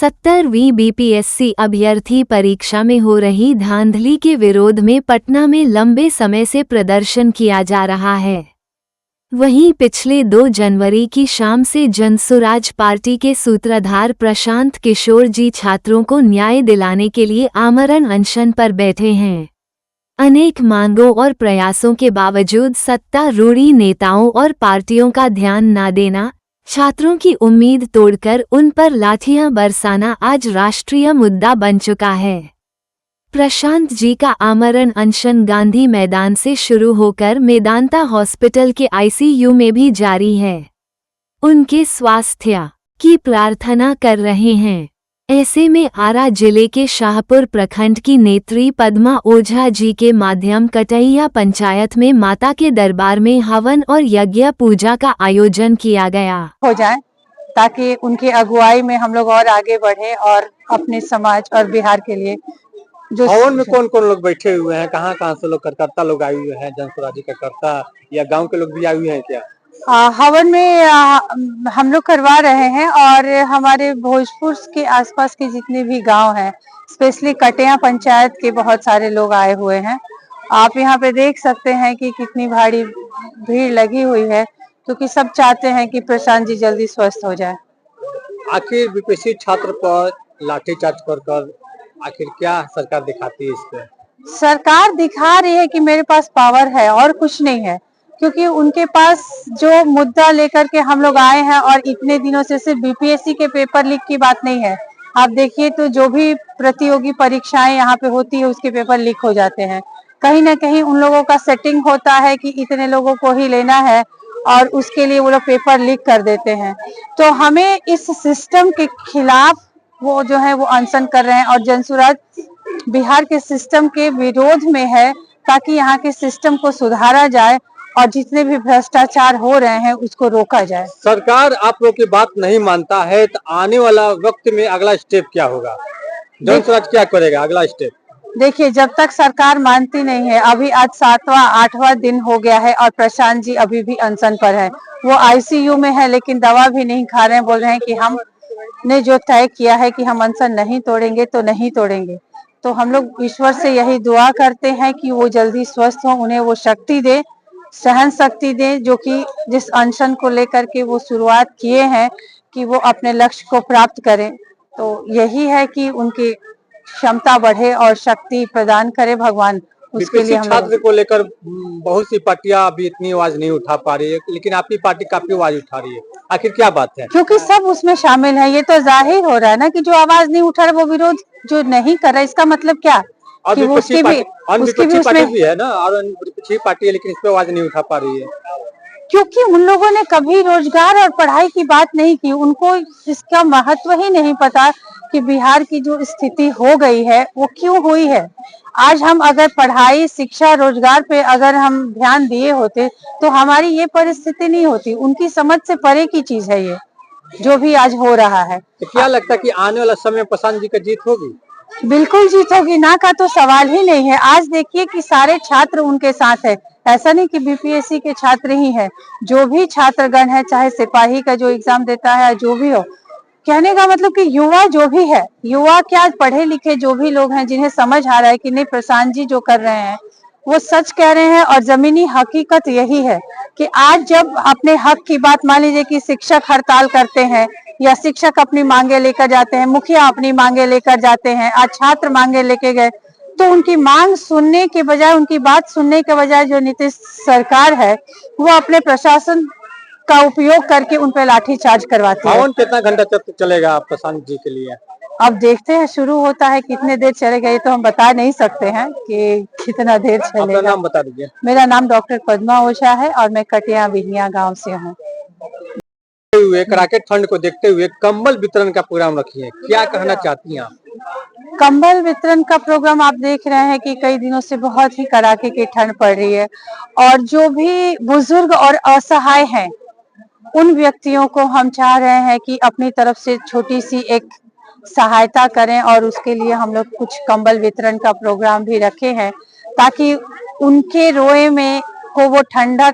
70वीं BPSC अभ्यर्थी परीक्षा में हो रही धांधली के विरोध में पटना में लंबे समय से प्रदर्शन किया जा रहा है। वहीं पिछले 2 जनवरी की शाम से जनसुराज पार्टी के सूत्रधार प्रशांत किशोर जी छात्रों को न्याय दिलाने के लिए आमरण अनशन पर बैठे हैं। अनेक मांगों और प्रयासों के बावजूद सत्तारूढ़ नेताओं और पार्टियों का ध्यान न देना, छात्रों की उम्मीद तोड़कर उन पर लाठियां बरसाना आज राष्ट्रीय मुद्दा बन चुका है। प्रशांत जी का आमरण अनशन गांधी मैदान से शुरू होकर मेदांता हॉस्पिटल के आईसीयू में भी जारी है। उनके स्वास्थ्य की प्रार्थना कर रहे हैं। ऐसे में आरा जिले के शाहपुर प्रखंड की नेत्री पद्मा ओझा जी के माध्यम कटैया पंचायत में माता के दरबार में हवन और यज्ञ पूजा का आयोजन किया गया हो जाए, ताकि उनकी अगुवाई में हम लोग और आगे बढ़े और अपने समाज और बिहार के लिए जो हवन में कौन कौन लोग बैठे हुए हैं, कहाँ कहाँ से लोग करता लोग आए हुए हैं, जनसुराज जी का करता या गांव के लोग भी आए हुए हैं क्या? हवन में हम लोग करवा रहे हैं और हमारे भोजपुर के आसपास के जितने भी गांव हैं, स्पेशली कटैया पंचायत के बहुत सारे लोग आए हुए हैं। आप यहाँ पे देख सकते हैं कि कितनी भारी भीड़ लगी हुई है, क्योंकि सब चाहते हैं कि प्रशांत जी जल्दी स्वस्थ हो जाए। आखिर बीपीएससी छात्र पर लाठीचार्ज कर आखिर क्या सरकार दिखाती है? इस पे सरकार दिखा रही है कि मेरे पास पावर है और कुछ नहीं है, क्योंकि उनके पास जो मुद्दा लेकर के हम लोग आए हैं और इतने दिनों से सिर्फ बीपीएससी के पेपर लीक की बात नहीं है। आप देखिए तो जो भी प्रतियोगी परीक्षाएं यहाँ पे होती है उसके पेपर लीक हो जाते हैं। कहीं ना कहीं उन लोगों का सेटिंग होता है कि इतने लोगों को ही लेना है और उसके लिए वो लोग पेपर लीक कर देते हैं। तो हमें इस सिस्टम के खिलाफ वो जो है वो अनशन कर रहे हैं और जनसुराज बिहार के सिस्टम के विरोध में है, ताकि यहाँ के सिस्टम को सुधारा जाए और जितने भी भ्रष्टाचार हो रहे हैं उसको रोका जाए। सरकार आप लोग की बात नहीं मानता है तो आने वाला वक्त में अगला स्टेप क्या होगा? जनसुराज क्या करेगा अगला स्टेप? देखिए, जब तक सरकार मानती नहीं है, अभी आज 7वां 8वां दिन हो गया है और प्रशांत जी अभी भी अनशन पर है। वो आईसीयू में है लेकिन दवा भी नहीं खा रहे हैं। बोल रहे हैं कि हमने जो तय किया है कि हम अनशन नहीं तोड़ेंगे तो नहीं तोड़ेंगे। तो हम लोग ईश्वर से यही दुआ करते हैं कि वो जल्दी स्वस्थ हो, उन्हें वो शक्ति दे, सहन शक्ति दे, जो कि जिस अनशन को लेकर के वो शुरुआत किए हैं कि वो अपने लक्ष्य को प्राप्त करें। तो यही है कि उनकी क्षमता बढ़े और शक्ति प्रदान करे भगवान। उसके लिए हम छात्र को लेकर बहुत सी पार्टियां अभी इतनी आवाज नहीं उठा पा रही है, लेकिन आपकी पार्टी काफी आवाज उठा रही है। आखिर क्या बात है? क्योंकि सब उसमें शामिल है। ये तो जाहिर हो रहा है ना कि जो आवाज नहीं उठा रहा वो विरोध जो नहीं कर रहा, इसका मतलब क्या कि वो उसकी भी उसमें भी है ना, और विपक्षी पार्टी है लेकिन इस पे आवाज नहीं उठा पा रही है। क्योंकि उन लोगों ने कभी रोजगार और पढ़ाई की बात नहीं की। उनको इसका महत्व ही नहीं पता कि बिहार की जो स्थिति हो गई है वो क्यों हुई है। आज हम अगर पढ़ाई, शिक्षा, रोजगार पे अगर हम ध्यान दिए होते तो हमारी ये परिस्थिति नहीं होती। उनकी समझ से परे की चीज है ये जो भी आज हो रहा है। तो क्या लगता है कि आने वाला समय प्रशांत जी का जीत होगी? बिल्कुल जीत होगी, ना का तो सवाल ही नहीं है। आज देखिए कि सारे छात्र उनके साथ है। ऐसा नहीं कि बीपीएससी के छात्र ही है, जो भी छात्रगण है, चाहे सिपाही का जो एग्जाम देता है, जो भी हो, कहने का मतलब कि युवा जो भी है, युवा क्या पढ़े लिखे जो भी लोग हैं, जिन्हें समझ आ रहा है कि नहीं प्रशांत जी जो कर रहे हैं वो सच कह रहे हैं। और जमीनी हकीकत यही है कि आज जब अपने हक की बात, मान लीजिए कि शिक्षक हड़ताल करते हैं या शिक्षक अपनी मांगे लेकर जाते हैं, मुखिया अपनी मांगे लेकर जाते हैं, आज छात्र मांगे लेके गए, तो उनकी मांग सुनने के बजाय, उनकी बात सुनने के बजाय जो नीतीश सरकार है वो अपने प्रशासन का उपयोग करके उन पर लाठीचार्ज करवाती है। हवन कितना घंटा तक चलेगा प्रशांत जी के लिए? अब देखते हैं, शुरू होता है, कितने देर चलेगा ये तो हम बता नहीं सकते हैं कि कितना देर चलेगा। अपना नाम बता दीजिए। मेरा नाम डॉक्टर पद्मा ओझा है और मैं कटिया बिहिया गांव से हूँ। कड़ाके ठंड को देखते हुए कंबल वितरण का प्रोग्राम रखी है, क्या कहना चाहती हैं आप? कंबल वितरण का प्रोग्राम आप देख रहे हैं कि कई दिनों से बहुत ही कड़ाके की ठंड पड़ रही है और जो भी बुजुर्ग और असहाय हैं उन व्यक्तियों को हम चाह रहे हैं कि अपनी तरफ से छोटी सी एक सहायता करें और उसके लिए हम लोग कुछ कंबल वितरण का प्रोग्राम भी रखे हैं, ताकि उनके रोए में को वो ठंडक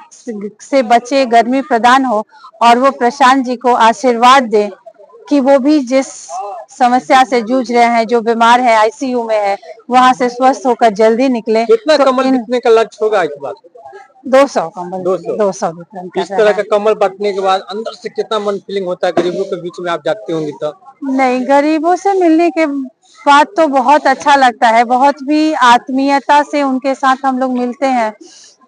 से बचे, गर्मी प्रदान हो और वो प्रशांत जी को आशीर्वाद दे कि वो भी जिस समस्या से जूझ रहे हैं, जो बीमार है, आईसीयू में है, वहां से स्वस्थ होकर जल्दी निकले। कितना तो कमल बिकने का लक्ष्य होगा इस बार? 200 कम्बल 200 200 वितरण कर इस रहा तरह है। का कमल बांटने के बाद अंदर से कितना मन फीलिंग होता है? गरीबों के बीच में आप जाती होंगी तो नहीं, गरीबों से मिलने के बाद तो बहुत अच्छा लगता है, बहुत भी आत्मीयता से उनके साथ हम लोग मिलते हैं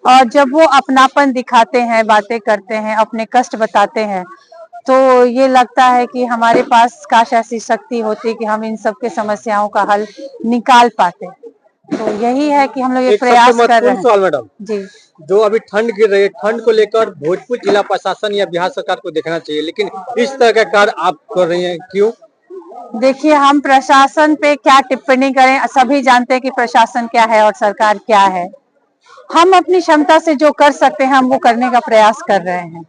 और जब वो अपनापन दिखाते हैं, बातें करते हैं, अपने कष्ट बताते हैं, तो ये लगता है कि हमारे पास काश ऐसी शक्ति होती कि हम इन सब के समस्याओं का हल निकाल पाते। तो यही है कि हम लोग ये एक सबसे प्रयास कर रहे महत्वपूर्ण हैं। सवाल मैडम, जी, जो अभी ठंड गिर रही है, ठंड को लेकर भोजपुर जिला प्रशासन या बिहार सरकार को देखना चाहिए, लेकिन इस तरह का कार्य आप कर रही हैं, क्यों? देखिए हम प्रशासन पे क्या टिप्पणी करें, सभी जानते हैं कि प्रशासन क्या है और सरकार क्या है। हम अपनी क्षमता से जो कर सकते हैं हम वो करने का प्रयास कर रहे हैं,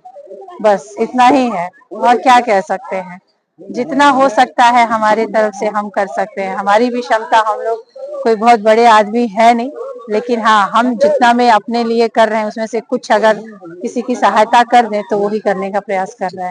बस इतना ही है और क्या कह सकते हैं। जितना हो सकता है हमारी तरफ से हम कर सकते हैं। हमारी भी क्षमता, हम लोग कोई बहुत बड़े आदमी है नहीं, लेकिन हाँ हम जितना में अपने लिए कर रहे हैं उसमें से कुछ अगर किसी की सहायता कर दें तो वही करने का प्रयास कर रहे हैं।